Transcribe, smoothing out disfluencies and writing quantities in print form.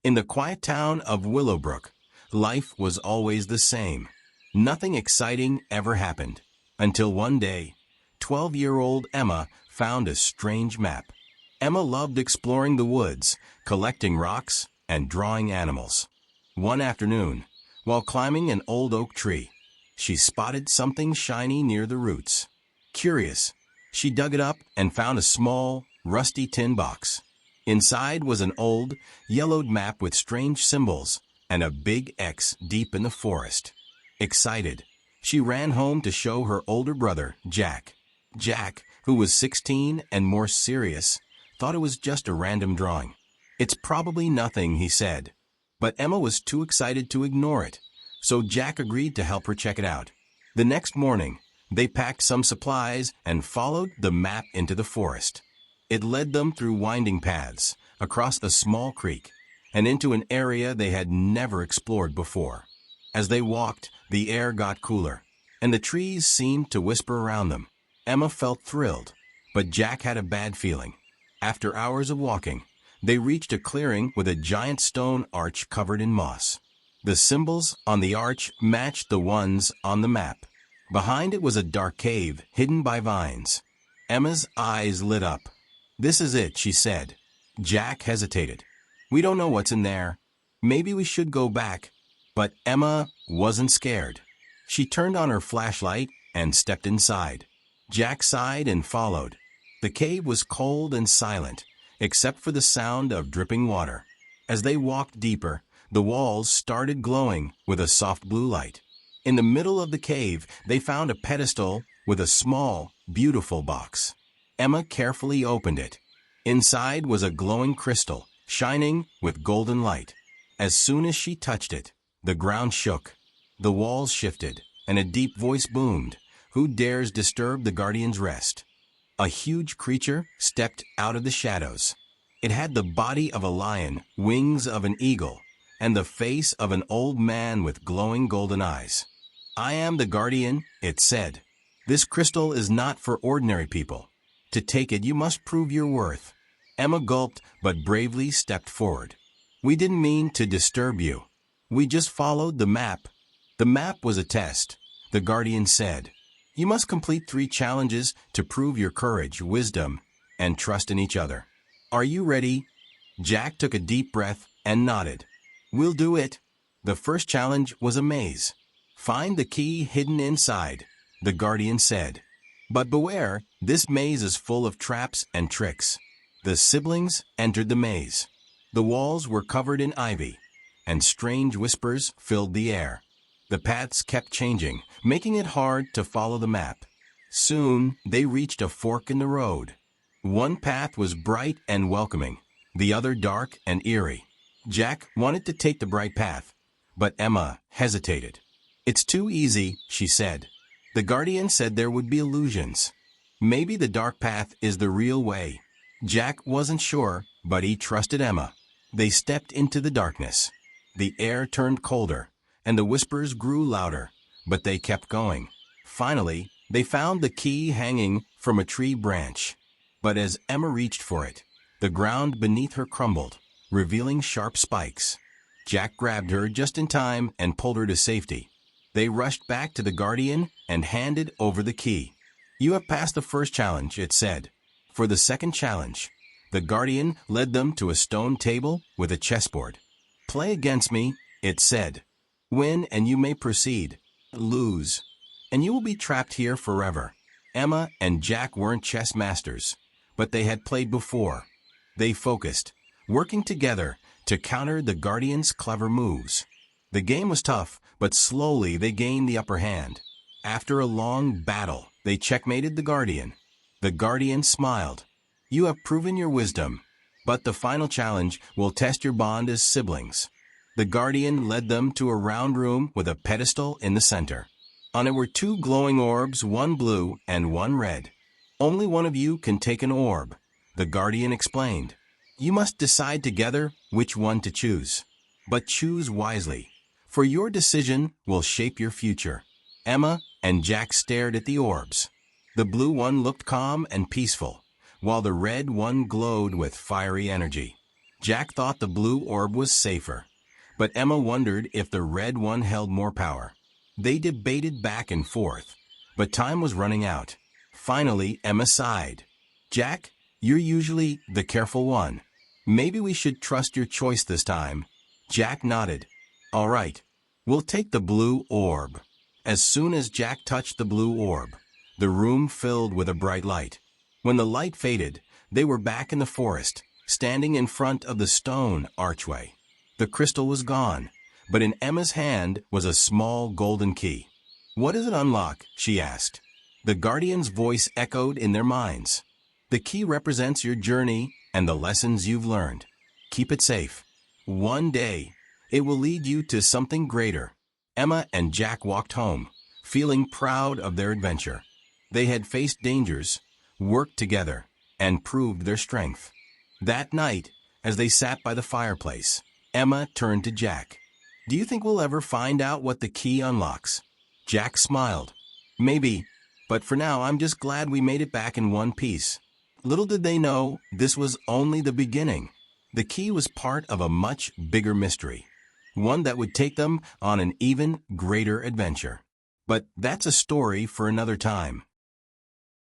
In the quiet town of Willowbrook, life was always the same. Nothing exciting ever happened, until one day, 12-year-old Emma found a strange map. Emma loved exploring the woods, collecting rocks, and drawing animals. One afternoon, while climbing an old oak tree, she spotted something shiny near the roots. Curious, she dug it up and found a small, rusty tin box. Inside was an old, yellowed map with strange symbols and a big X deep in the forest. Excited, she ran home to show her older brother, Jack. Jack, who was 16 and more serious, thought it was just a random drawing. "It's probably nothing," he said. But Emma was too excited to ignore it, so Jack agreed to help her check it out. The next morning, they packed some supplies and followed the map into the forest. It led them through winding paths, across a small creek, and into an area they had never explored before. As they walked, the air got cooler, and the trees seemed to whisper around them. Emma felt thrilled, but Jack had a bad feeling. After hours of walking, they reached a clearing with a giant stone arch covered in moss. The symbols on the arch matched the ones on the map. Behind it was a dark cave hidden by vines. Emma's eyes lit up. "This is it," she said. Jack hesitated. "We don't know what's in there. Maybe we should go back." But Emma wasn't scared. She turned on her flashlight and stepped inside. Jack sighed and followed. The cave was cold and silent, except for the sound of dripping water. As they walked deeper, the walls started glowing with a soft blue light. In the middle of the cave, they found a pedestal with a small, beautiful box. Emma carefully opened it. Inside was a glowing crystal, shining with golden light. As soon as she touched it, the ground shook. The walls shifted, and a deep voice boomed. "Who dares disturb the guardian's rest?" A huge creature stepped out of the shadows. It had the body of a lion, wings of an eagle, and the face of an old man with glowing golden eyes. "I am the guardian," it said. "This crystal is not for ordinary people. To take it, you must prove your worth." Emma gulped, but bravely stepped forward. "We didn't mean to disturb you. We just followed the map." The map was a test, the guardian said. "You must complete 3 challenges to prove your courage, wisdom, and trust in each other. Are you ready?" Jack took a deep breath and nodded. "We'll do it." The first challenge was a maze. "Find the key hidden inside," the guardian said. "But beware, this maze is full of traps and tricks." The siblings entered the maze. The walls were covered in ivy, and strange whispers filled the air. The paths kept changing, making it hard to follow the map. Soon, they reached a fork in the road. One path was bright and welcoming, the other dark and eerie. Jack wanted to take the bright path, but Emma hesitated. "It's too easy," she said. The guardian said there would be illusions. Maybe the dark path is the real way. Jack wasn't sure, but he trusted Emma. They stepped into the darkness. The air turned colder, and the whispers grew louder, but they kept going. Finally, they found the key hanging from a tree branch. But as Emma reached for it, the ground beneath her crumbled, revealing sharp spikes. Jack grabbed her just in time and pulled her to safety. They rushed back to the guardian and handed over the key. "You have passed the first challenge," it said. For the second challenge, the guardian led them to a stone table with a chessboard. "Play against me," it said. "Win and you may proceed. Lose, and you will be trapped here forever." Emma and Jack weren't chess masters, but they had played before. They focused, working together to counter the guardian's clever moves. The game was tough, but slowly they gained the upper hand. After a long battle, they checkmated the guardian. The guardian smiled. "You have proven your wisdom, but the final challenge will test your bond as siblings." The guardian led them to a round room with a pedestal in the center. On it were 2 glowing orbs, one blue and one red. "Only one of you can take an orb," the guardian explained. "You must decide together which one to choose. But choose wisely, for your decision will shape your future." Emma and Jack stared at the orbs. The blue one looked calm and peaceful, while the red one glowed with fiery energy. Jack thought the blue orb was safer, but Emma wondered if the red one held more power. They debated back and forth, but time was running out. Finally, Emma sighed. "Jack, you're usually the careful one. Maybe we should trust your choice this time." Jack nodded. "All right, we'll take the blue orb." As soon as Jack touched the blue orb, the room filled with a bright light. When the light faded, they were back in the forest, standing in front of the stone archway. The crystal was gone, but in Emma's hand was a small golden key. "What does it unlock?" she asked. The guardian's voice echoed in their minds. "The key represents your journey and the lessons you've learned. Keep it safe. One day, it will lead you to something greater." Emma and Jack walked home, feeling proud of their adventure. They had faced dangers, worked together, and proved their strength. That night, as they sat by the fireplace, Emma turned to Jack. "Do you think we'll ever find out what the key unlocks?" Jack smiled. "Maybe, but for now I'm just glad we made it back in one piece." Little did they know, this was only the beginning. The key was part of a much bigger mystery, one that would take them on an even greater adventure. But that's a story for another time.